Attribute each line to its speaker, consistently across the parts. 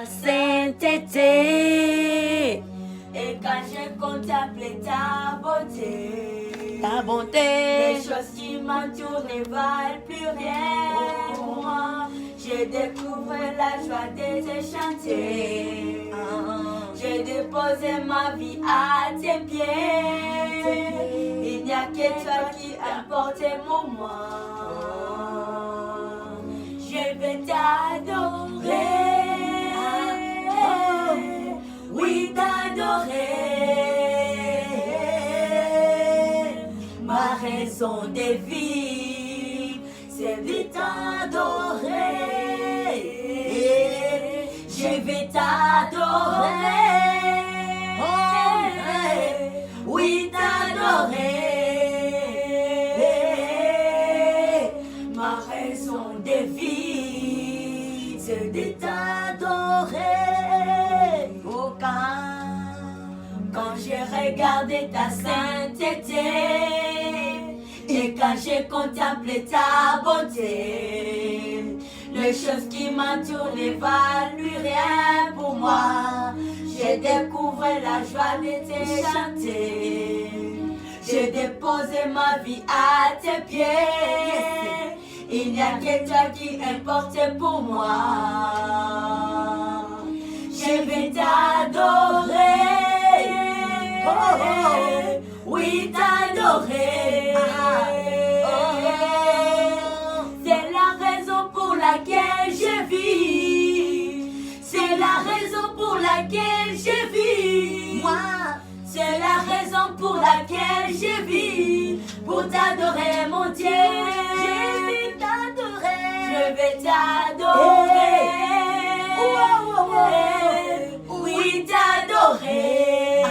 Speaker 1: sainteté.
Speaker 2: Et quand j'ai contemplé ta
Speaker 1: bonté,
Speaker 2: les choses qui m'entourent ne valent plus rien pour moi. J'ai découvert la joie de te chanter. J'ai déposé ma vie à tes pieds. Il n'y a que toi qui importe mon moi. Je vais t'adorer. Oui, t'adorer. Ma raison de vivre, c'est de t'adorer. Je vais t'adorer. Oui, t'adorer. Ma raison de vivre, c'est de t'adorer. Oh, quand j'ai regardé ta sainteté, et quand j'ai contemplé ta bonté, les choses qui m'entourent ne valent plus rien pour moi. J'ai découvert la joie de te chanter. J'ai déposé ma vie à tes pieds. Il n'y a que toi qui importe pour moi. Je vais t'adorer. Oui, t'adorer. C'est la raison pour laquelle je vis. C'est la raison pour laquelle je vis. Moi, c'est la raison pour laquelle je vis. Pour t'adorer, mon Dieu. Je vais t'adorer. Je vais t'adorer. Oui, t'adorer.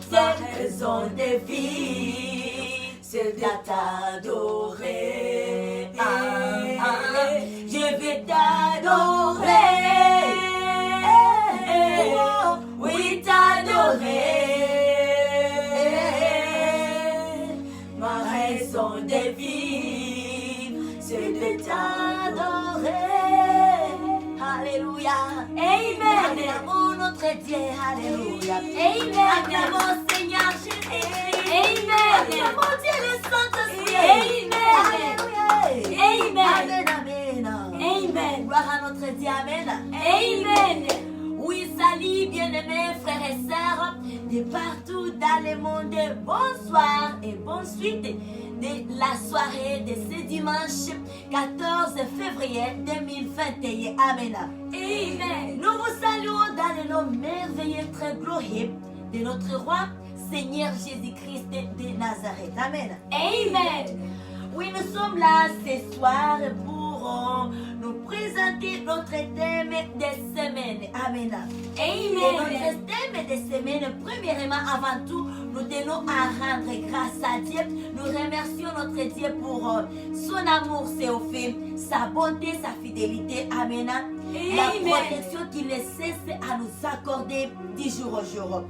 Speaker 2: C'est la raison de vie. C'est de t'adorer. Je vais t'adorer. Oui, t'adorer. Ma raison de vivre, c'est de t'adorer. Alléluia. Amen. Acclamons notre Dieu. Alléluia. Amen. Acclamons Seigneur Jésus. Amen. Acclamons Dieu le Saint-Esprit. Amen. Alléluia. Amen. Amen. Amen. Gloire à notre Dieu. Amen. Amen. Oui, salut bien-aimés frères et sœurs de partout dans le monde. Bonsoir et bonne suite de la soirée de ce dimanche 14 février 2021. Amen. Amen. Nous vous saluons dans le nom merveilleux, très glorieux de notre roi Seigneur Jésus-Christ de Nazareth. Amen. Amen. Oui, nous sommes là ce soir pour nous présenter notre thème de semaine. Amen. Amen. Et notre thème de semaine, premièrement, avant tout, nous tenons à rendre grâce à Dieu. Nous remercions notre Dieu pour son amour, ses faits, sa bonté, sa fidélité. Amen. La protection qu'il ne cesse à nous accorder du jour au jour.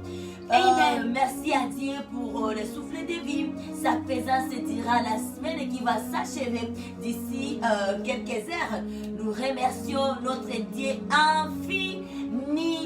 Speaker 2: Merci à Dieu pour le souffle de vie. Sa présence dira la semaine qui va s'achever d'ici quelques heures. Nous remercions notre Dieu infiniment.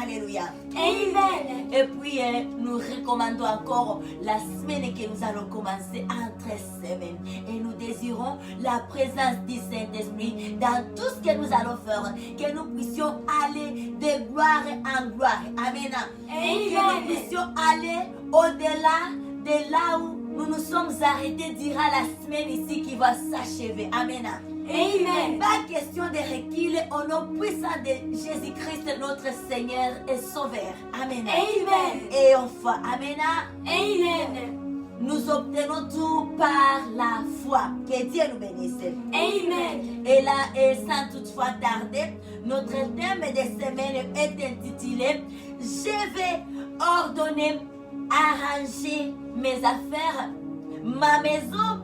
Speaker 2: Alléluia. Amen. Et puis, nous recommandons encore la semaine que nous allons commencer entre semaines. Et nous désirons la présence du Saint-Esprit dans tout ce que nous allons faire. Que nous puissions aller de gloire en gloire. Amen. Et que nous puissions aller au-delà de là où nous nous sommes arrêtés, dira la semaine ici qui va s'achever. Amen. Amen. Pas question de recul au nom puissant de Jésus-Christ, notre Seigneur et Sauveur. Amen. Amen. Et enfin, Amen. Amen. Nous obtenons tout par la foi. Que Dieu nous bénisse. Amen. Et là, et sans toutefois tarder, notre thème de semaine est intitulé « Je vais ordonner, arranger mes affaires, ma maison,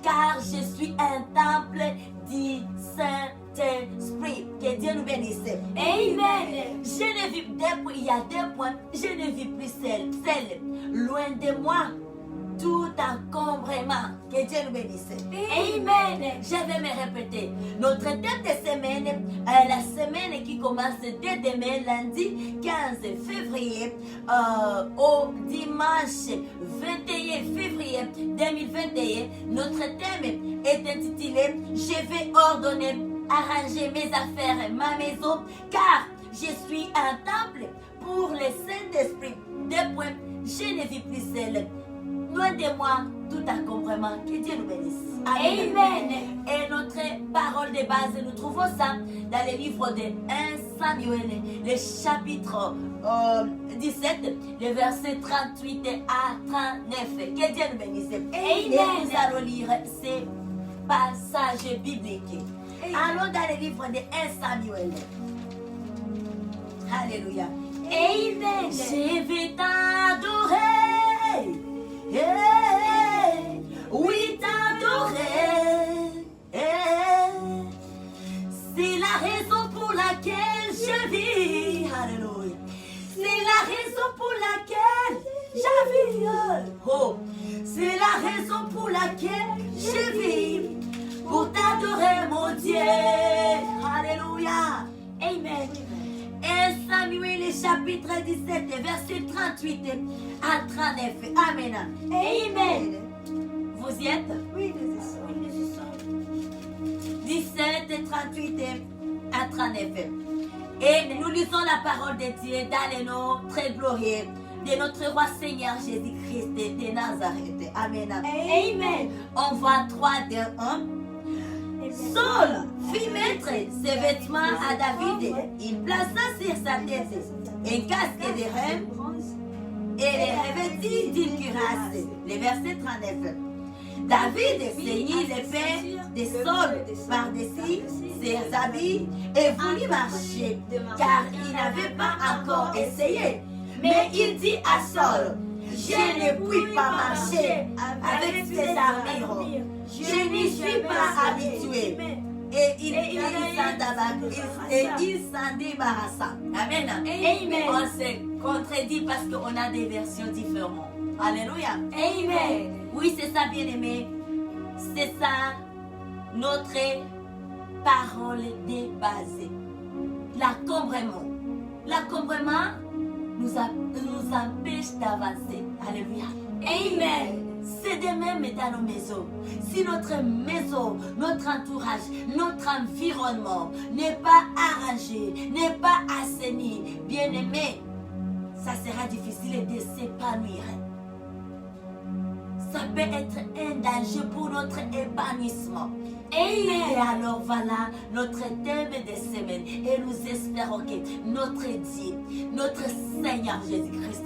Speaker 2: car je suis un temple du Saint-Esprit. » Que Dieu nous bénisse. Amen. Je ne vis depuis, il y a 2 points. Je ne vis plus seul. Loin de moi tout encombrement. Que Dieu nous bénisse. Amen. Je vais me répéter. Notre thème de semaine la semaine qui commence dès demain, lundi 15 février, au dimanche 21 février 2021. Notre thème est intitulé « Je vais ordonner, arranger mes affaires, ma maison, car je suis un temple pour le Saint-Esprit. » Deux points, je ne vis plus seul. Loin de moi tout encombrement. Que Dieu nous bénisse. Amen. Amen. Et notre parole de base, nous trouvons ça dans le livre de 1 Samuel, le chapitre 17, le verset 38 à 39. Que Dieu nous bénisse. Amen. Et nous allons lire ces passages bibliques. Allons dans le livre de 1 Samuel. Alléluia. Amen. Je vais t'adorer. Hey, oui, t'adorer. Hey, c'est la raison pour laquelle je vis. Alléluia. C'est la raison pour laquelle je vis. Oh, c'est la raison pour laquelle je vis. Pour t'adorer, mon Dieu. Alléluia. Amen. 1 Samuel chapitre 17, verset 38 à 39. Amen. Amen. Vous y êtes? Oui, nous y sommes. 17, 38 à 39. Et nous lisons la parole de Dieu dans le nom très glorieux de notre roi Seigneur Jésus-Christ de Nazareth. Amen. Amen. On voit 3, 2, 1. Saul fit mettre ses vêtements à David. Il plaça sur sa tête un casque de reine et les revêtit d'une cuirasse. Le verset 39. David ceignit l'épée de Saul par-dessus ses habits et voulut marcher, car il n'avait pas encore essayé. Mais il dit à Saul, je ne puis pas marcher avec ces armures. Je n'y suis pas habitué. Et il s'en débarrassa. Amen. Amen. On se contredit parce qu'on a des versions différentes. Alléluia. Amen. Oui, c'est ça, bien-aimé. C'est ça, notre parole de base. L'encombrement. L'encombrement nous empêche d'avancer. Alléluia. Amen. C'est de même dans nos maisons. Si notre maison, notre entourage, notre environnement n'est pas arrangé, n'est pas assaini, bien aimé, ça sera difficile de s'épanouir. Ça peut être un danger pour notre épanouissement. Et alors voilà notre thème de semaine. Et nous espérons que notre Dieu, notre Seigneur Jésus-Christ,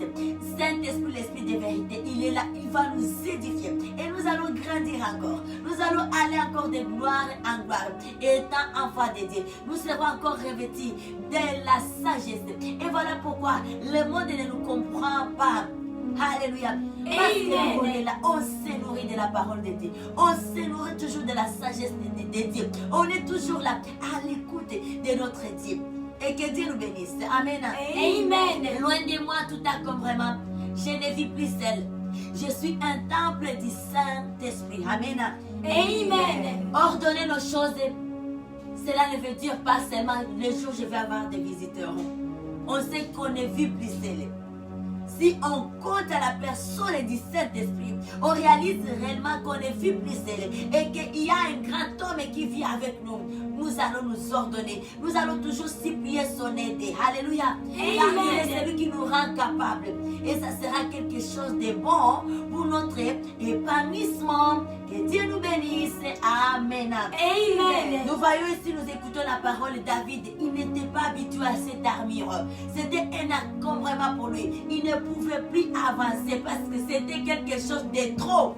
Speaker 2: Saint-Esprit, l'Esprit de vérité, il est là, il va nous édifier. Et nous allons grandir encore. Nous allons aller encore de gloire en gloire. Et étant enfants de Dieu, nous serons encore revêtus de la sagesse. Et voilà pourquoi le monde ne nous comprend pas. Alléluia. Parce qu'on est là, on se nourrit de la parole de Dieu. On se nourrit toujours de la sagesse de Dieu. On est toujours là à l'écoute de notre Dieu. Et que Dieu nous bénisse. Amen. Amen. Loin de moi tout encombrement. Je ne vis plus seul. Je suis un temple du Saint-Esprit. Amen. Amen. Ordonner nos choses. Cela ne veut dire pas seulement le jour où je vais avoir des visiteurs. On sait qu'on ne vit plus seul. Si on compte à la personne du Saint-Esprit, on réalise réellement qu'on est vu plus seul et qu'il y a un grand homme qui vit avec nous. Nous allons nous ordonner. Nous allons toujours supplier son aide. Alléluia. Car il est celui qui nous rend capables. Et ça sera quelque chose de bon pour notre épanouissement. Que Dieu nous bénisse. Amen. Amen. Nous voyons ici, nous écoutons la parole de David. Il n'était pas habitué à cette armure. C'était un encombrement pour lui. Il ne pouvait plus avancer parce que c'était quelque chose de trop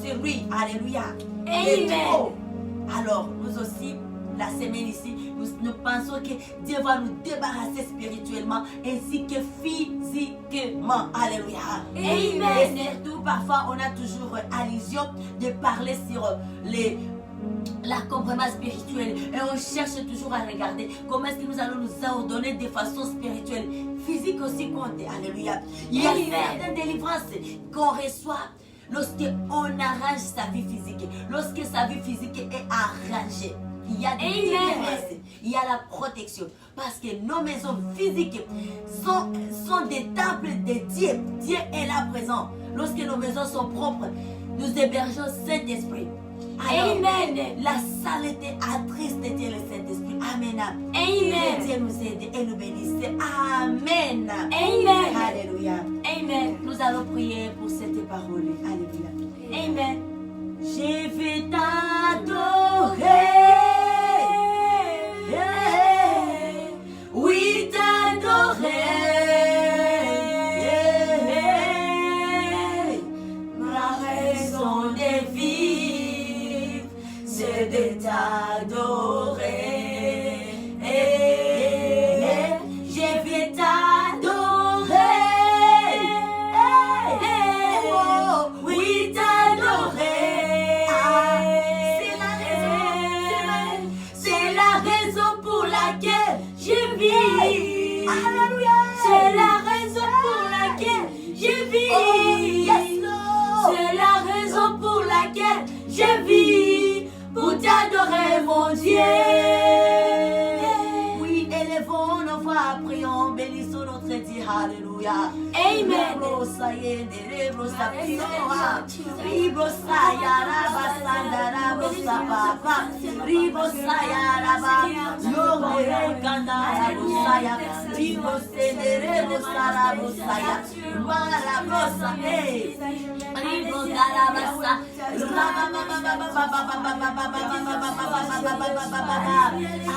Speaker 2: sur lui. Alléluia. Amen. Alors, nous aussi, la semaine ici, nous pensons que Dieu va nous débarrasser spirituellement ainsi que physiquement. Alléluia. Amen. Et surtout, parfois, on a toujours allusion de parler sur l'accompagnement spirituel. Et on cherche toujours à regarder comment est-ce que nous allons nous ordonner de façon spirituelle. Physique aussi compte. Alléluia. Il y a certaines délivrances qu'on reçoit lorsqu'on arrange sa vie physique. Lorsque sa vie physique est arrangée. il y a des délivrance, il y a la protection. Parce que nos maisons physiques sont des temples de Dieu. Dieu est là présent. Lorsque nos maisons sont propres, nous hébergeons Saint-Esprit. Alors,
Speaker 1: Amen.
Speaker 2: la saleté attriste Dieu le Saint-Esprit. Amen.
Speaker 1: Amen.
Speaker 2: Dieu nous aide et nous bénisse. Amen.
Speaker 1: Amen.
Speaker 2: Alléluia.
Speaker 1: Amen.
Speaker 2: Nous allons prier pour cette parole. Alléluia.
Speaker 1: Amen.
Speaker 2: Je vais t'adorer. Oui, t'adorer. Ma raison de vivre, c'est de t'adorer. Je vais t'adorer. Oui, t'adorer. C'est la raison pour laquelle je vis. Alléluia. C'est la raison pour laquelle je vis. C'est la raison pour laquelle je vis. Pour t'adorer, mon Dieu. Oui, élevons nos voix, prions, bénissons notre Dieu. Alléluia.
Speaker 1: Amen.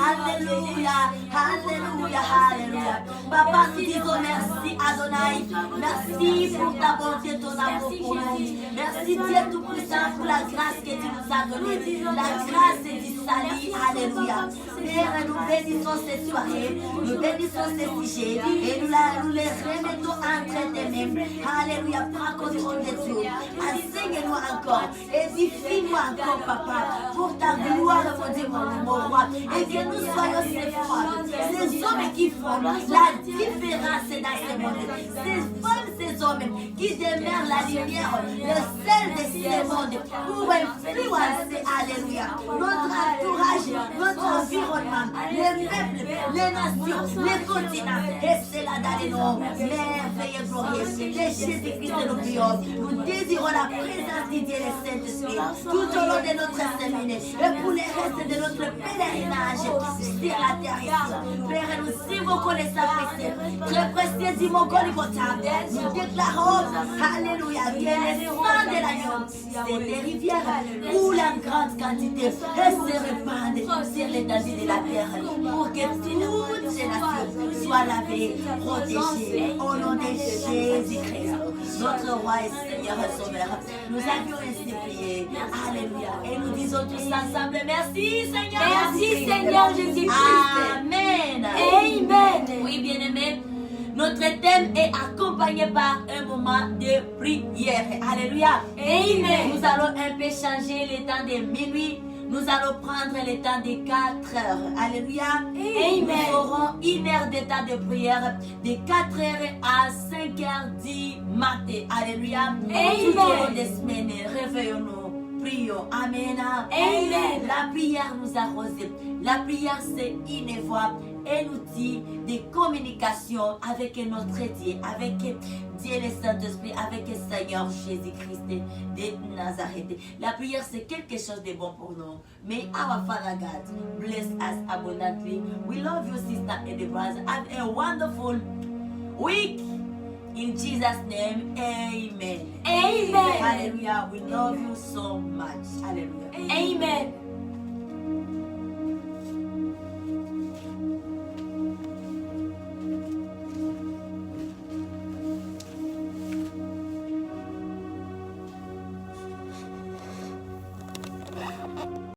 Speaker 2: Alléluia, alléluia, alléluia. Papa, nous disons merci Adonai. Merci pour ta bonté, ton amour pour nous. Merci Dieu Tout-Puissant pour la grâce que tu nous as donnée. La grâce du salut, alléluia. Père, nous bénissons cette soirée, nous bénissons ces sujets et nous les remettons entre tes mains. Alléluia, prends contrôle de tout. Enseigne-nous encore, édifie-nous encore, Papa, pour ta gloire, mon Dieu, mon roi. Et que nous soyons ces femmes, ces hommes qui font la différence dans ce monde. Ces femmes, ces hommes qui demeurent la lumière, le sel de ce monde pour influencer, alléluia, notre entourage, notre environnement, les peuples, les nations, les continents. Et c'est là dans les noms merveilleux et glorieux de Jésus-Christ nous prions. Nous désirons la présence de Dieu le Saint-Esprit tout au long de notre semaine et pour les restes de notre pèlerinage sur la terre ici. Père, nous invoquons les sacrifices très précieux du mot Golgotha. Nous déclarons, alléluia, que les sang de l'agneau, c'est des rivières où la grande quantité se répandent sur l'étendue de la terre pour que toutes ces nations soient lavées, protégées au nom de Jésus-Christ, notre roi et Seigneur et Sauveur. Nous avions ainsi prié. Alléluia. Et nous disons tous ensemble, merci Seigneur.
Speaker 1: Merci Seigneur Jésus-Christ.
Speaker 2: Amen.
Speaker 1: Amen.
Speaker 2: Oui, bien-aimés. Notre thème est accompagné par un moment de prière. Alléluia.
Speaker 1: Amen.
Speaker 2: Nous allons un peu changer le temps de minuit. Nous allons prendre le temps de 4 heures. Alléluia.
Speaker 1: Amen.
Speaker 2: Nous aurons 1 heure de temps de prière de 4 heures à 5 heures du matin. Alléluia.
Speaker 1: Amen.
Speaker 2: Tout au long des semaines, réveillons-nous. Prions. Amen.
Speaker 1: Amen.
Speaker 2: La prière nous arrose. La prière, c'est une voie, un outil de communication avec notre Dieu, avec Dieu le Saint-Esprit, avec le Seigneur Jésus-Christ de Nazareth. La prière, c'est quelque chose de bon pour nous. May our Father God bless us abundantly. We love you, sister and brothers. Have a wonderful week. In Jesus' name, amen.
Speaker 1: Amen.
Speaker 2: Hallelujah. We love you so much. Hallelujah.
Speaker 1: Amen.